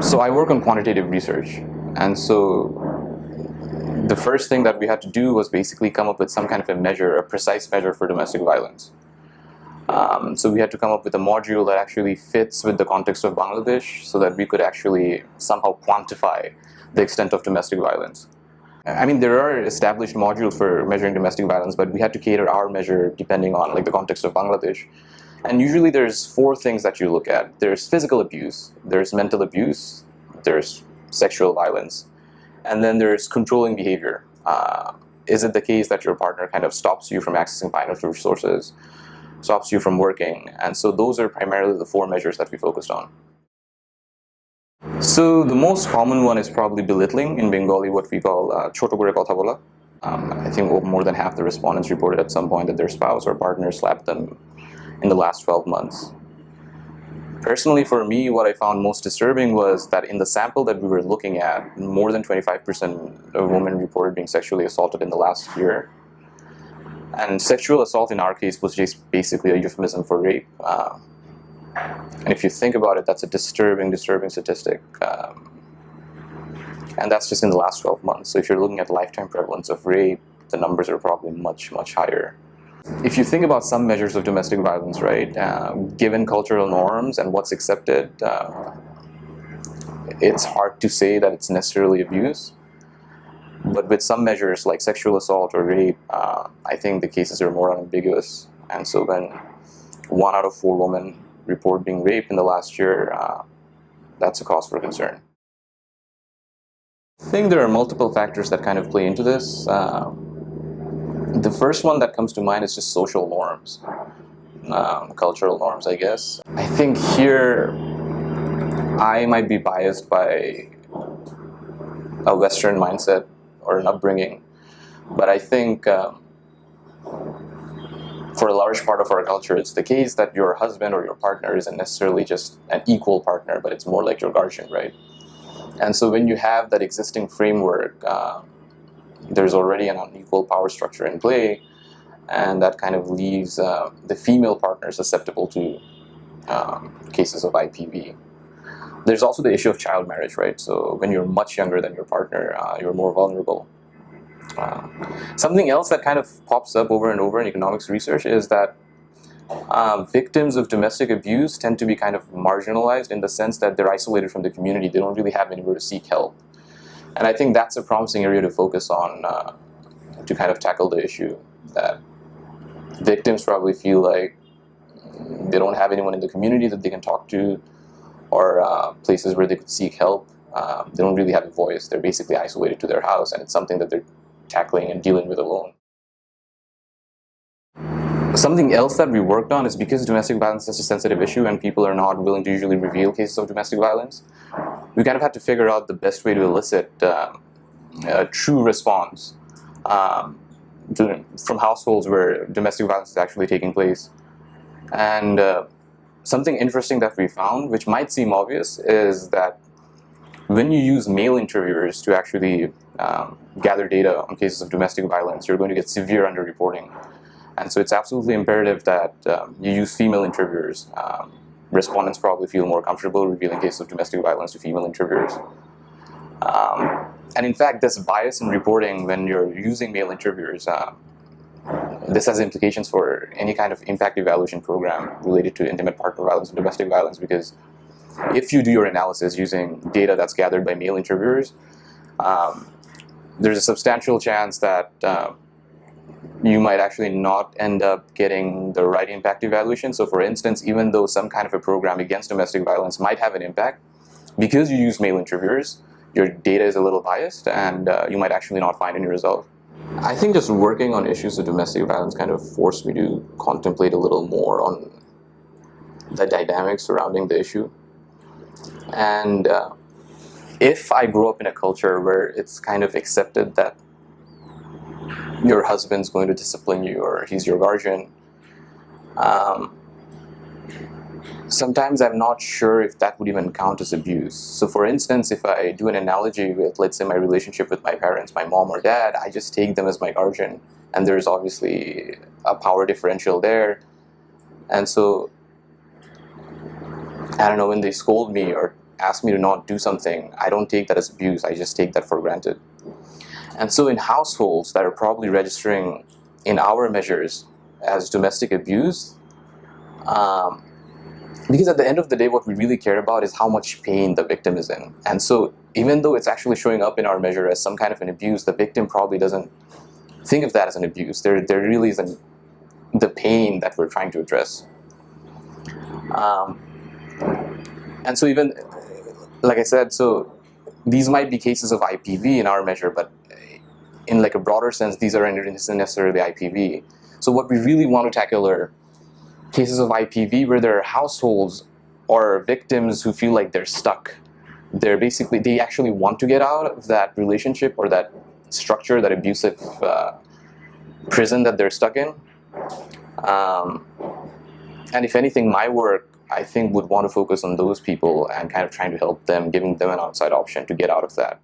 So I work on quantitative research, and so the first thing that we had to do was basically come up with some kind of a measure, a precise measure for domestic violence. So we had to come up with a module that actually fits with the context of Bangladesh so that we could actually somehow quantify the extent of domestic violence. I mean, there are established modules for measuring domestic violence, but we had to cater our measure depending on the context of Bangladesh. And usually there's four things that you look at. There's physical abuse, there's mental abuse, there's sexual violence, and then there's controlling behavior. Is it the case that your partner kind of stops you from accessing financial resources, stops you from working? And so those are primarily the four measures that we focused on. So the most common one is probably belittling, in Bengali what we call choto kore kotha bola. I think more than half the respondents reported at some point that their spouse or partner slapped them in the last 12 months. Personally, for me, what I found most disturbing was that in the sample that we were looking at, more than 25% of women reported being sexually assaulted in the last year. And sexual assault in our case was just basically a euphemism for rape. And if you think about it, that's a disturbing statistic. And that's just in the last 12 months. So if you're looking at lifetime prevalence of rape, the numbers are probably much, much higher. If you think about some measures of domestic violence, right, given cultural norms and what's accepted, it's hard to say that it's necessarily abuse. But with some measures like sexual assault or rape, I think the cases are more unambiguous. And so when 1 out of 4 women report being raped in the last year, that's a cause for concern. I think there are multiple factors that kind of play into this. The first one that comes to mind is just social norms, cultural norms, I guess. I think here I might be biased by a Western mindset or an upbringing, but I think for a large part of our culture, it's the case that your husband or your partner isn't necessarily just an equal partner, but it's more like your guardian, right? And so when you have that existing framework, there's already an unequal power structure in play, and that kind of leaves the female partner susceptible to cases of IPV. There's also the issue of child marriage, right? So when you're much younger than your partner, you're more vulnerable. Something else that kind of pops up over and over in economics research is that victims of domestic abuse tend to be kind of marginalized in the sense that they're isolated from the community. They don't really have anywhere to seek help. And I think that's a promising area to focus on to kind of tackle the issue that victims probably feel like they don't have anyone in the community that they can talk to, or places where they could seek help. They don't really have a voice. They're basically isolated to their house, and it's something that they're tackling and dealing with alone. Something else that we worked on is because domestic violence is a sensitive issue and people are not willing to usually reveal cases of domestic violence, we kind of had to figure out the best way to elicit a true response from households where domestic violence is actually taking place. And something interesting that we found, which might seem obvious, is that when you use male interviewers to actually gather data on cases of domestic violence, you're going to get severe underreporting. And so it's absolutely imperative that you use female interviewers. Respondents probably feel more comfortable revealing cases of domestic violence to female interviewers. And in fact, this bias in reporting when you're using male interviewers, this has implications for any kind of impact evaluation program related to intimate partner violence and domestic violence, because if you do your analysis using data that's gathered by male interviewers, there's a substantial chance that you might actually not end up getting the right impact evaluation. So for instance, even though some kind of a program against domestic violence might have an impact, because you use male interviewers, your data is a little biased and you might actually not find any result. I think just working on issues of domestic violence kind of forced me to contemplate a little more on the dynamics surrounding the issue. And if I grew up in a culture where it's kind of accepted that your husband's going to discipline you or he's your guardian, sometimes I'm not sure if that would even count as abuse. So for instance, if I do an analogy with, let's say, my relationship with my parents, my mom or dad, I just take them as my guardian and there's obviously a power differential there. And so, I don't know, when they scold me or ask me to not do something, I don't take that as abuse, I just take that for granted. And so in households that are probably registering in our measures as domestic abuse, because at the end of the day, what we really care about is how much pain the victim is in. And so even though it's actually showing up in our measure as some kind of an abuse, the victim probably doesn't think of that as an abuse. There really isn't the pain that we're trying to address. And so even, like I said, so these might be cases of IPV in our measure, but in like a broader sense, these aren't necessarily IPV. So what we really want to tackle are cases of IPV where there are households or victims who feel like they're stuck. They actually want to get out of that relationship or that structure, that abusive prison that they're stuck in. And if anything, my work, I think, would want to focus on those people and kind of trying to help them, giving them an outside option to get out of that.